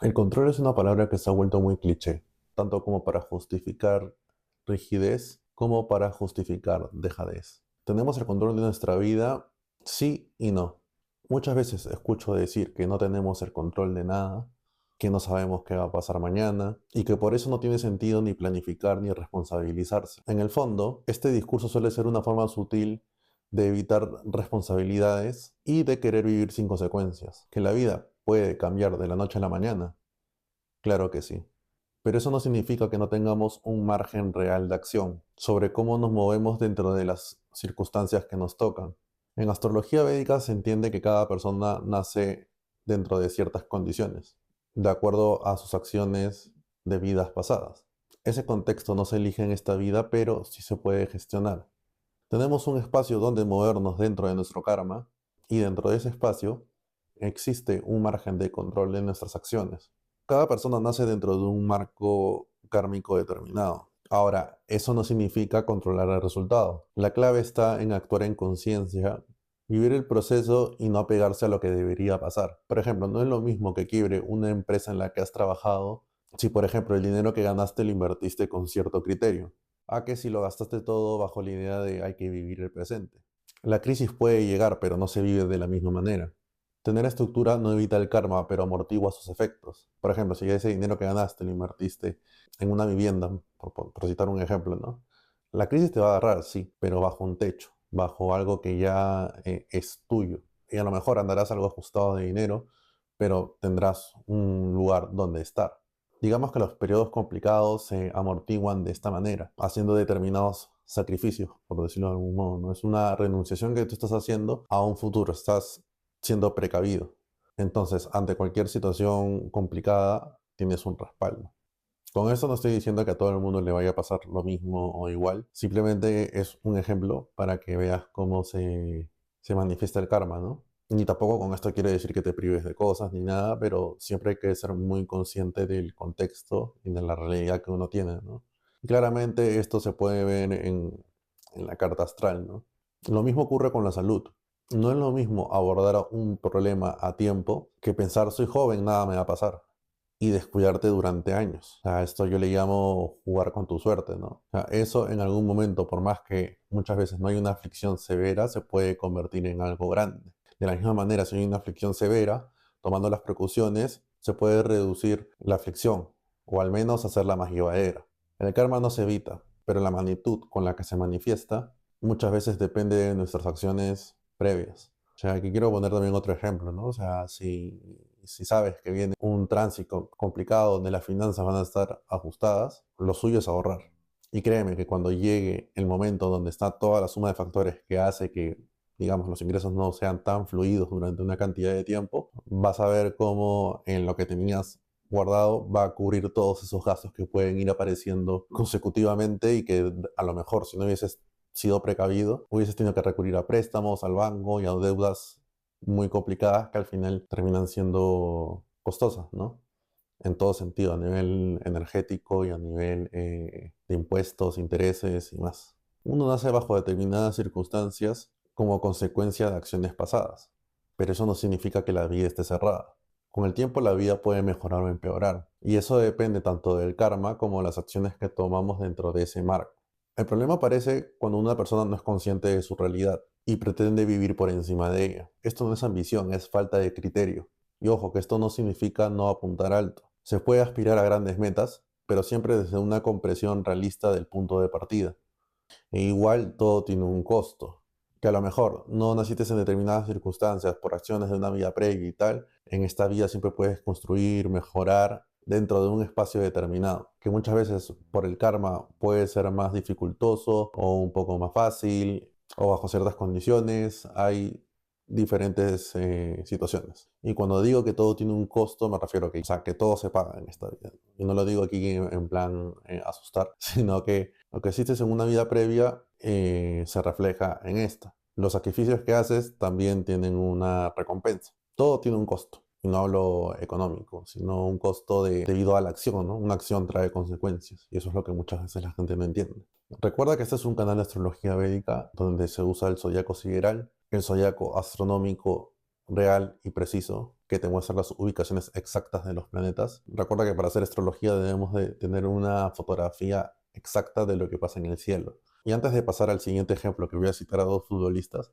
El control es una palabra que se ha vuelto muy cliché, tanto como para justificar rigidez como para justificar dejadez. ¿Tenemos el control de nuestra vida? Sí y no. Muchas veces escucho decir que no tenemos el control de nada, que no sabemos qué va a pasar mañana y que por eso no tiene sentido ni planificar ni responsabilizarse. En el fondo, este discurso suele ser una forma sutil de evitar responsabilidades y de querer vivir sin consecuencias. Que la vida puede cambiar de la noche a la mañana, claro que sí. Pero eso no significa que no tengamos un margen real de acción sobre cómo nos movemos dentro de las circunstancias que nos tocan. En astrología védica se entiende que cada persona nace dentro de ciertas condiciones, de acuerdo a sus acciones de vidas pasadas. Ese contexto no se elige en esta vida, pero sí se puede gestionar. Tenemos un espacio donde movernos dentro de nuestro karma y dentro de ese espacio existe un margen de control de nuestras acciones. Cada persona nace dentro de un marco kármico determinado. Ahora, eso no significa controlar el resultado. La clave está en actuar en conciencia, vivir el proceso y no apegarse a lo que debería pasar. Por ejemplo, no es lo mismo que quiebre una empresa en la que has trabajado si, por ejemplo, el dinero que ganaste lo invertiste con cierto criterio, a que si lo gastaste todo bajo la idea de hay que vivir el presente. La crisis puede llegar, pero no se vive de la misma manera. Tener estructura no evita el karma, pero amortigua sus efectos. Por ejemplo, si ese dinero que ganaste lo invertiste en una vivienda, por citar un ejemplo, ¿no? La crisis te va a agarrar, sí, pero bajo un techo, bajo algo que ya es tuyo. Y a lo mejor andarás algo ajustado de dinero, pero tendrás un lugar donde estar. Digamos que los periodos complicados se amortiguan de esta manera, haciendo determinados sacrificios, por decirlo de algún modo. No es una renunciación que tú estás haciendo a un futuro, estás siendo precavido. Entonces, ante cualquier situación complicada, tienes un respaldo. Con esto no estoy diciendo que a todo el mundo le vaya a pasar lo mismo o igual, simplemente es un ejemplo para que veas cómo se manifiesta el karma, ¿no? Ni tampoco con esto quiere decir que te prives de cosas ni nada, pero siempre hay que ser muy consciente del contexto y de la realidad que uno tiene, ¿no? Y claramente esto se puede ver en la carta astral, ¿no? Lo mismo ocurre con la salud. No es lo mismo abordar un problema a tiempo que pensar soy joven, nada me va a pasar y descuidarte durante años. O sea, esto yo le llamo jugar con tu suerte, ¿no? O sea, eso en algún momento, por más que muchas veces no hay una aflicción severa, se puede convertir en algo grande. De la misma manera, si hay una aflicción severa, tomando las precauciones, se puede reducir la aflicción o al menos hacerla más llevadera. El karma no se evita, pero la magnitud con la que se manifiesta muchas veces depende de nuestras acciones previas. O sea, aquí quiero poner también otro ejemplo, ¿no? O sea, si sabes que viene un tránsito complicado donde las finanzas van a estar ajustadas, lo suyo es ahorrar. Y créeme que cuando llegue el momento donde está toda la suma de factores que hace que, digamos, los ingresos no sean tan fluidos durante una cantidad de tiempo, vas a ver cómo en lo que tenías guardado va a cubrir todos esos gastos que pueden ir apareciendo consecutivamente y que a lo mejor si no hubieses sido precavido, hubieses tenido que recurrir a préstamos, al banco y a deudas muy complicadas que al final terminan siendo costosas, ¿no? En todo sentido, a nivel energético y a nivel de impuestos, intereses y más. Uno nace bajo determinadas circunstancias como consecuencia de acciones pasadas, pero eso no significa que la vida esté cerrada. Con el tiempo la vida puede mejorar o empeorar, y eso depende tanto del karma como las acciones que tomamos dentro de ese marco. El problema aparece cuando una persona no es consciente de su realidad y pretende vivir por encima de ella. Esto no es ambición, es falta de criterio. Y ojo, que esto no significa no apuntar alto. Se puede aspirar a grandes metas, pero siempre desde una comprensión realista del punto de partida. E igual todo tiene un costo. Que a lo mejor no naciste en determinadas circunstancias por acciones de una vida previa y tal, en esta vida siempre puedes construir, mejorar dentro de un espacio determinado, que muchas veces por el karma puede ser más dificultoso o un poco más fácil o bajo ciertas condiciones. Hay diferentes situaciones. Y cuando digo que todo tiene un costo, me refiero a que, o sea, que todo se paga en esta vida. Y no lo digo aquí en plan asustar, sino que lo que hiciste en una vida previa se refleja en esta. Los sacrificios que haces también tienen una recompensa. Todo tiene un costo. Y no hablo económico, sino un costo debido a la acción, ¿no? Una acción trae consecuencias. Y eso es lo que muchas veces la gente no entiende. Recuerda que este es un canal de astrología védica donde se usa el zodiaco sideral, el zodiaco astronómico real y preciso, que te muestra las ubicaciones exactas de los planetas. Recuerda que para hacer astrología debemos de tener una fotografía exacta de lo que pasa en el cielo. Y antes de pasar al siguiente ejemplo, que voy a citar a dos futbolistas,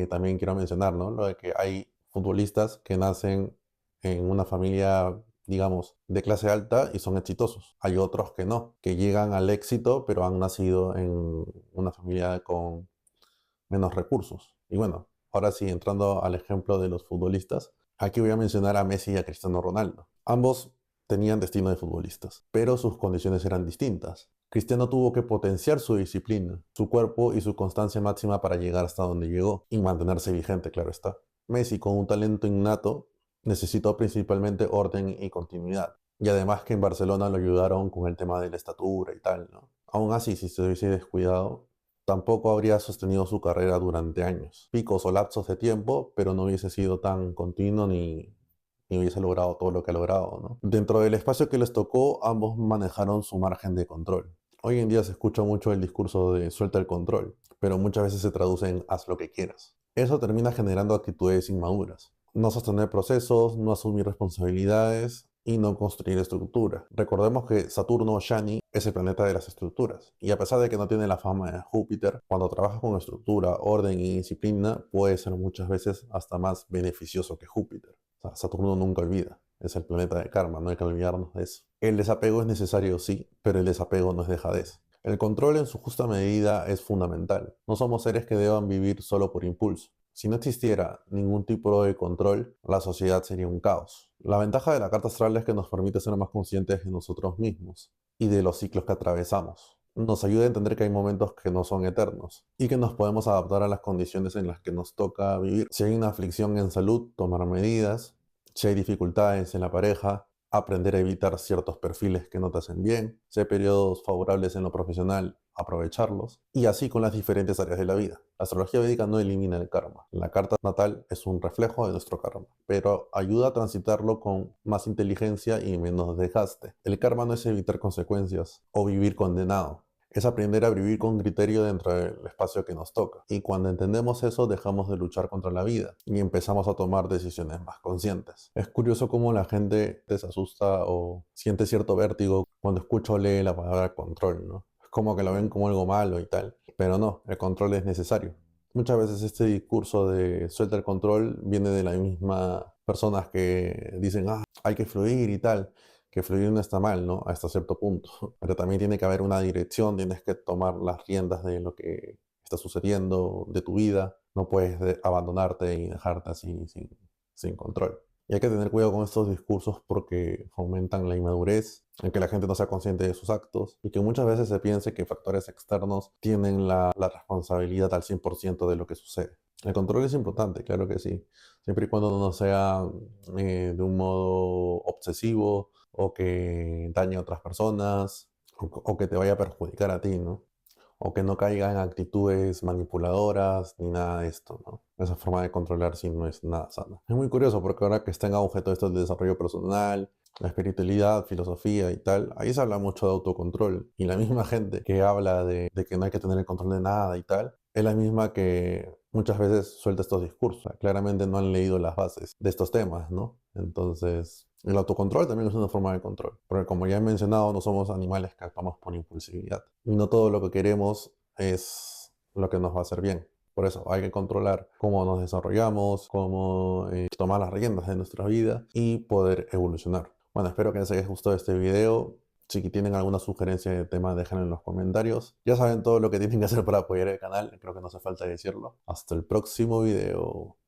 también quiero mencionar, ¿no? Lo de que hay futbolistas que nacen en una familia, digamos, de clase alta y son exitosos. Hay otros que no, que llegan al éxito, pero han nacido en una familia con menos recursos. Y bueno, ahora sí, entrando al ejemplo de los futbolistas, aquí voy a mencionar a Messi y a Cristiano Ronaldo. Ambos tenían destino de futbolistas, pero sus condiciones eran distintas. Cristiano tuvo que potenciar su disciplina, su cuerpo y su constancia máxima para llegar hasta donde llegó y mantenerse vigente, claro está. Messi, con un talento innato, necesitó principalmente orden y continuidad. Y además que en Barcelona lo ayudaron con el tema de la estatura y tal, ¿no? Aún así, si se hubiese descuidado, tampoco habría sostenido su carrera durante años. Picos o lapsos de tiempo, pero no hubiese sido tan continuo ni hubiese logrado todo lo que ha logrado, ¿no? Dentro del espacio que les tocó, ambos manejaron su margen de control. Hoy en día se escucha mucho el discurso de suelta el control, pero muchas veces se traduce en haz lo que quieras. Eso termina generando actitudes inmaduras. No sostener procesos, no asumir responsabilidades y no construir estructura. Recordemos que Saturno Shani es el planeta de las estructuras, y a pesar de que no tiene la fama de Júpiter, cuando trabajas con estructura, orden y disciplina, puede ser muchas veces hasta más beneficioso que Júpiter. O sea, Saturno nunca olvida, es el planeta de karma, no hay que olvidarnos de eso. El desapego es necesario, sí, pero el desapego no es dejadez. El control en su justa medida es fundamental. No somos seres que deban vivir solo por impulso. Si no existiera ningún tipo de control, la sociedad sería un caos. La ventaja de la carta astral es que nos permite ser más conscientes de nosotros mismos y de los ciclos que atravesamos. Nos ayuda a entender que hay momentos que no son eternos y que nos podemos adaptar a las condiciones en las que nos toca vivir. Si hay una aflicción en salud, tomar medidas. Si hay dificultades en la pareja, aprender a evitar ciertos perfiles que no te hacen bien. Si hay periodos favorables en lo profesional, aprovecharlos. Y así con las diferentes áreas de la vida. La astrología védica no elimina el karma. La carta natal es un reflejo de nuestro karma, pero ayuda a transitarlo con más inteligencia y menos desgaste. El karma no es evitar consecuencias o vivir condenado. Es aprender a vivir con criterio dentro del espacio que nos toca. Y cuando entendemos eso, dejamos de luchar contra la vida y empezamos a tomar decisiones más conscientes. Es curioso cómo la gente se asusta o siente cierto vértigo cuando escucha o lee la palabra control, ¿no? Es como que lo ven como algo malo y tal. Pero no, el control es necesario. Muchas veces este discurso de suelta el control viene de las mismas personas que dicen, hay que fluir y tal, que fluir no está mal, ¿no? Hasta cierto punto. Pero también tiene que haber una dirección, tienes que tomar las riendas de lo que está sucediendo, de tu vida. No puedes abandonarte y dejarte así sin control. Y hay que tener cuidado con estos discursos porque fomentan la inmadurez, en que la gente no sea consciente de sus actos y que muchas veces se piense que factores externos tienen la responsabilidad al 100% de lo que sucede. El control es importante, claro que sí, siempre y cuando no sea de un modo obsesivo o que dañe a otras personas o que te vaya a perjudicar a ti, ¿no? O que no caiga en actitudes manipuladoras ni nada de esto, ¿no? Esa forma de controlar sí no es nada sana. Es muy curioso porque ahora que está en auge todo esto del desarrollo personal, la espiritualidad, filosofía y tal, ahí se habla mucho de autocontrol. Y la misma gente que habla de que no hay que tener el control de nada y tal, es la misma que muchas veces suelta estos discursos. Claramente no han leído las bases de estos temas, ¿no? Entonces, el autocontrol también es una forma de control. Porque como ya he mencionado, no somos animales que actuamos por impulsividad. Y no todo lo que queremos es lo que nos va a hacer bien. Por eso hay que controlar cómo nos desarrollamos, cómo tomar las riendas de nuestra vida y poder evolucionar. Bueno, espero que les haya gustado este video. Si tienen alguna sugerencia de tema, déjenlo en los comentarios. Ya saben todo lo que tienen que hacer para apoyar el canal. Creo que no hace falta decirlo. Hasta el próximo video.